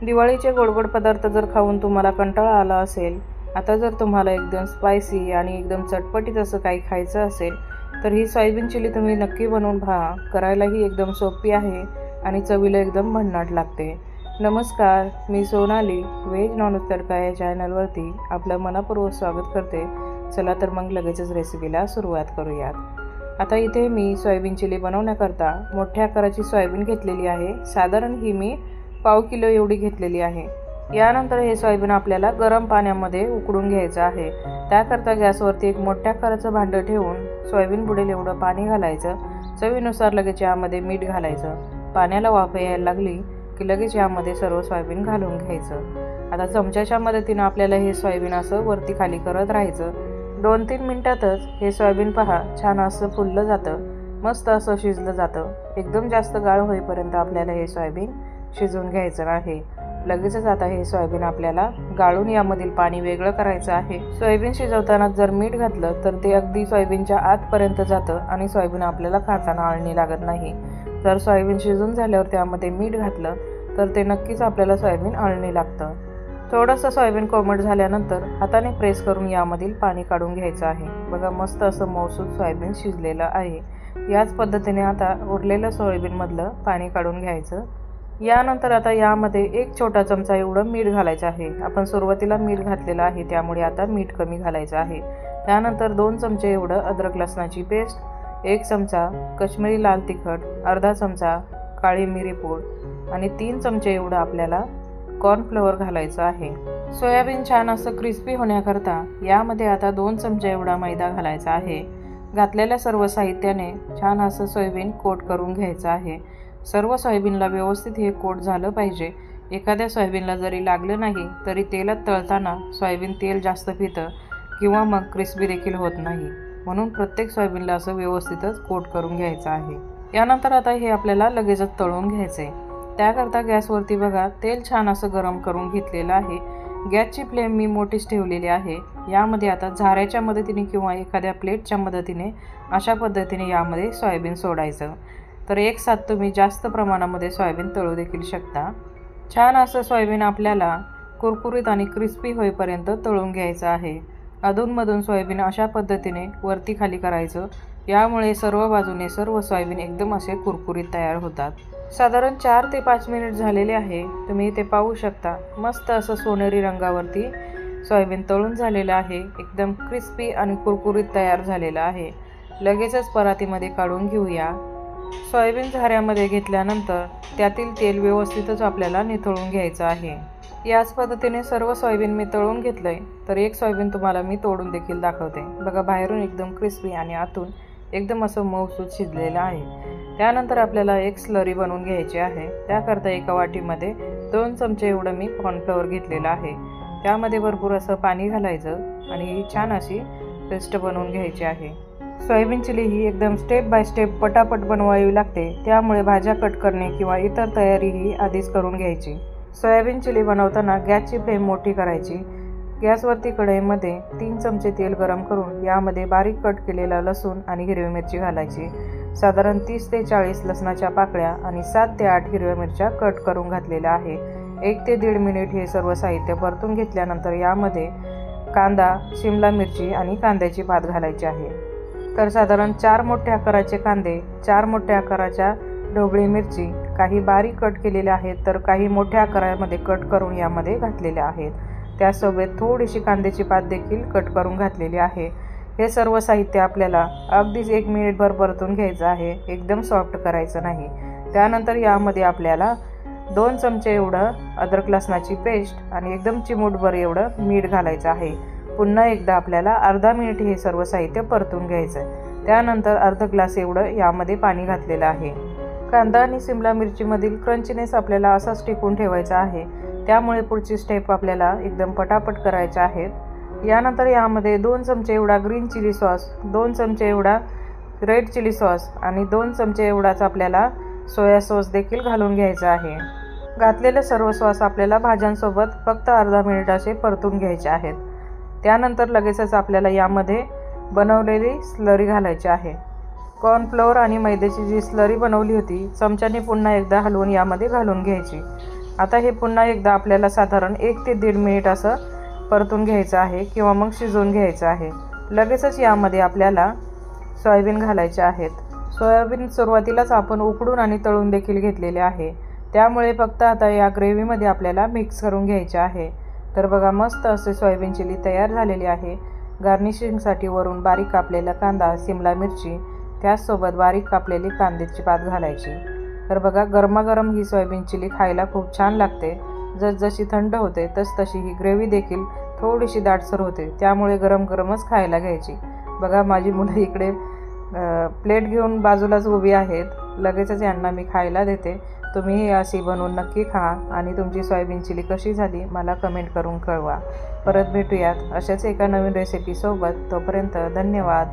दिवाळीचे गोड पदार्थ जर खाऊन तुम्हाला कंटाळा आला असेल, आता जर तुम्हाला एकदम स्पायसी आणि एकदम चटपटीत असं काही खायचं असेल तर ही सोयाबीन चिली तुम्ही नक्की बनवून पहा। करायलाही एकदम सोपी आहे आणि चवीला एकदम भन्नाट लागते। नमस्कार, मी सोनाली व्हेज नॉनव्हेज तडका या चॅनलवरती आपलं मनपूर्वक स्वागत करते। चला तर मग लगेचच रेसिपीला सुरुवात करूयात। आता इथे मी सोयाबीन चिली बनवण्याकरता मोठ्या आकाराची सोयाबीन घेतलेली आहे। साधारण ही मी पाव किलो एवढी घेतलेली आहे। यानंतर हे सोयाबीन आपल्याला गरम पाण्यामध्ये उकडून घ्यायचं आहे। त्याकरता गॅसवरती एक मोठ्या आकाराचं भांडं ठेवून सोयाबीन बुडेल एवढं पाणी घालायचं। चवीनुसार लगेच यामध्ये मीठ घालायचं। पाण्याला वाफ यायला लागली की लगेच यामध्ये सर्व सोयाबीन घालून घ्यायचं। आता चमच्याच्या मदतीने आपल्याला हे सोयाबीन असं वरती खाली करत राहायचं। 2-3 मिनिटातच हे सोयाबीन पहा छान असं फुललं जातं, मस्त असं शिजलं जातं। एकदम जास्त गाळ होईपर्यंत आपल्याला हे सोयाबीन शिजवून घ्यायचं आहे। लगेचच आता हे सोयाबीन आपल्याला गाळून यामधील पाणी वेगळं करायचं आहे। सोयाबीन शिजवताना जर मीठ घातलं तर ते अगदी सोयाबीनच्या आतपर्यंत जातं आणि सोयाबीन आपल्याला खाताना आळणी लागत नाही। जर सोयाबीन शिजून झाल्यावर त्यामध्ये मीठ घातलं तर ते नक्कीच आपल्याला सोयाबीन आळणी लागतं। थोडंसं सोयाबीन कोमट झाल्यानंतर हाताने प्रेस करून यामधील पाणी काढून घ्यायचं आहे। बघा मस्त असं मऊसूत सोयाबीन शिजलेलं आहे। याच पद्धतीने आता उरलेलं सोयाबीनमधलं पाणी काढून घ्यायचं। यानंतर आता यामध्ये 1 छोटा चमचा एवढं मीठ घालायचं आहे। आपण सुरुवातीला मीठ घातलेलं आहे त्यामुळे आता मीठ कमी घालायचं आहे। त्यानंतर 2 चमचे एवढं अद्रक लसणाची पेस्ट, 1 चमचा काश्मीरी लाल तिखट, अर्धा चमचा काळी मिरी पूड आणि 3 चमचे एवढं आपल्याला कॉर्नफ्लोअर घालायचं आहे। सोयाबीन छान असं क्रिस्पी होण्याकरता यामध्ये आता 2 चमचे एवढा मैदा घालायचा आहे। घातलेल्या सर्व साहित्याने छान असं सोयाबीन कोट करून घ्यायचं आहे। सर्व सोयाबीनला व्यवस्थित हे कोट झालं पाहिजे। एखाद्या सोयाबीनला जरी लागलं नाही तरी तेलात तळताना सोयाबीन तेल जास्त पितं किंवा मग क्रिस्पी देखील होत नाही, म्हणून प्रत्येक सोयाबीनला असं व्यवस्थितच कोट करून घ्यायचं आहे। यानंतर आता हे आपल्याला लगेचच तळून घ्यायचे। त्याकरता गॅसवरती बघा तेल छान असं गरम करून घेतलेलं आहे। गॅसची फ्लेम मी मोठीच ठेवलेली आहे। यामध्ये आता झाऱ्याच्या मदतीने किंवा एखाद्या प्लेटच्या मदतीने अशा पद्धतीने यामध्ये सोयाबीन सोडायचं। तर एक साथ तुम्ही जास्त प्रमाणामध्ये सोयाबीन तळू देखील शकता। छान असं सोयाबीन आपल्याला कुरकुरीत आणि क्रिस्पी होईपर्यंत तळून घ्यायचं आहे। अधूनमधून सोयाबीन अशा पद्धतीने वरती खाली करायचं। यामुळे सर्व बाजूने सर्व सोयाबीन एकदम असे कुरकुरीत तयार होतात। साधारण 4 ते 5 मिनिट झालेले आहे। तुम्ही इथे पाहू शकता मस्त असं सोनेरी रंगावरती सोयाबीन तळून झालेलं आहे। एकदम क्रिस्पी आणि कुरकुरीत तयार झालेलं आहे। लगेचच परातीमध्ये काढून घेऊया। सोयाबीन झाऱ्यामध्ये घेतल्यानंतर त्यातील तेल व्यवस्थितच आपल्याला निथळून घ्यायचं आहे। याच पद्धतीने सर्व सोयाबीन मी तळून घेतलंय। तर एक सोयाबीन तुम्हाला मी तोडून देखील दाखवते। बघा बाहेरून एकदम क्रिस्पी आणि आतून एकदम असं मऊसूत शिजलेलं आहे। त्यानंतर आपल्याला एक स्लरी बनवून घ्यायची आहे। त्याकरता एका वाटीमध्ये 2 चमचे एवढं मी कॉर्नफ्लोअर घेतलेलं आहे। त्यामध्ये भरपूर असं पाणी घालायचं आणि ही छान अशी पेस्ट बनवून घ्यायची आहे। सोयाबीन चिली ही एकदम स्टेप बाय स्टेप पटापट बनवावी लागते, त्यामुळे भाज्या कट करणे किंवा इतर तयारी ही आधीच करून घ्यायची। सोयाबीन चिली बनवताना गॅसची फ्लेम मोठी करायची। गॅसवरती कढईमध्ये 3 चमचे तेल गरम करून यामध्ये बारीक कट केलेला लसूण आणि हिरवी मिरची घालायची। साधारण 30 ते 40 लसणाच्या पाकळ्या आणि 7 ते 8 हिरव्या मिरच्या कट करून घातलेल्या आहे। 1 ते 1.5 मिनिट हे सर्व साहित्य परतून घेतल्यानंतर यामध्ये कांदा, शिमला मिरची आणि कांद्याची पात घालायची आहे। तर साधारण 4 मोठ्या आकाराचे कांदे, 4 मोठ्या आकाराच्या ढोबळी मिरची, काही बारीक कट केलेल्या आहेत तर काही मोठ्या आकारामध्ये कट करून यामध्ये घातलेल्या आहेत। त्यासोबत थोडीशी कांद्याची पात देखील कट करून घातलेली आहे। हे सर्व साहित्य आपल्याला अगदीच 1 मिनिटभर परतून घ्यायचं आहे, एकदम सॉफ्ट करायचं नाही। त्यानंतर यामध्ये आपल्याला 2 चमचे एवढं अद्रक लसणाची पेस्ट आणि एकदम चिमूटभर एवढं मीठ घालायचं आहे। पुन्हा एकदा आपल्याला अर्धा मिनिट हे सर्व साहित्य परतून घ्यायचं। त्यानंतर अर्धा ग्लास एवढं यामध्ये पाणी घातलेलं आहे। कांदा आणि शिमला मिरचीमधील क्रंचीनेस आपल्याला असाच टिकून ठेवायचा आहे, त्यामुळे पुढची स्टेप आपल्याला एकदम पटापट करायच्या आहेत। यानंतर यामध्ये 2 चमचे एवढा ग्रीन चिली सॉस, 2 चमचे एवढा रेड चिली सॉस आणि 2 चमचे एवढाच आपल्याला सोया सॉस देखील घालून घ्यायचा आहे। घातलेले सर्व सॉस आपल्याला भाज्यांसोबत फक्त अर्धा मिनिट असे परतून घ्यायचे आहेत। त्यानंतर लगेचच आपल्याला यामध्ये बनवलेली स्लरी घालायची आहे। कॉर्नफ्लोअर आणि मैद्याची जी स्लरी बनवली होती चमच्याने पुन्हा एकदा हलवून यामध्ये घालून घ्यायची। आता हे पुन्हा एकदा आपल्याला साधारण 1 ते 1.5 मिनिट असं परतून घ्यायचं आहे किंवा मग शिजवून घ्यायचं आहे. लगेचच यामध्ये आपल्याला सोयाबीन घालायचे आहेत. सोयाबीन सुरुवातीलाच आपण उकडून आणि तळून देखील घेतलेले आहे, त्यामुळे फक्त आता या ग्रेव्हीमध्ये आपल्याला मिक्स करून घ्यायचे आहे. तर बघा, मस्त असे सोयाबीन चिली तयार झालेली आहे. गार्निशिंगसाठी वरून बारीक कापलेला कांदा, सिमला मिरची, त्याचसोबत बारीक कापलेली कांद्याची पात घालायची. तर बघा, गरमागरम ही सोयाबीन चिली खायला खूप छान लागते. जसजशी थंड होते तसतशी ही ग्रेव्ही देखील थोडीशी दाटसर होते, त्यामुळे गरम गरमच खायला घ्यायची. बघा, माझी मुलं इकडे प्लेट घेऊन बाजूलाच उभी आहेत. लगेचच यांना मी खायला देते. तुम्हीही अशी बनवून नक्की खा आणि तुमची सोयाबीन चिली कशी झाली मला कमेंट करून कळवा. परत भेटूयात अशाच एका नवीन रेसिपीसोबत. तोपर्यंत धन्यवाद.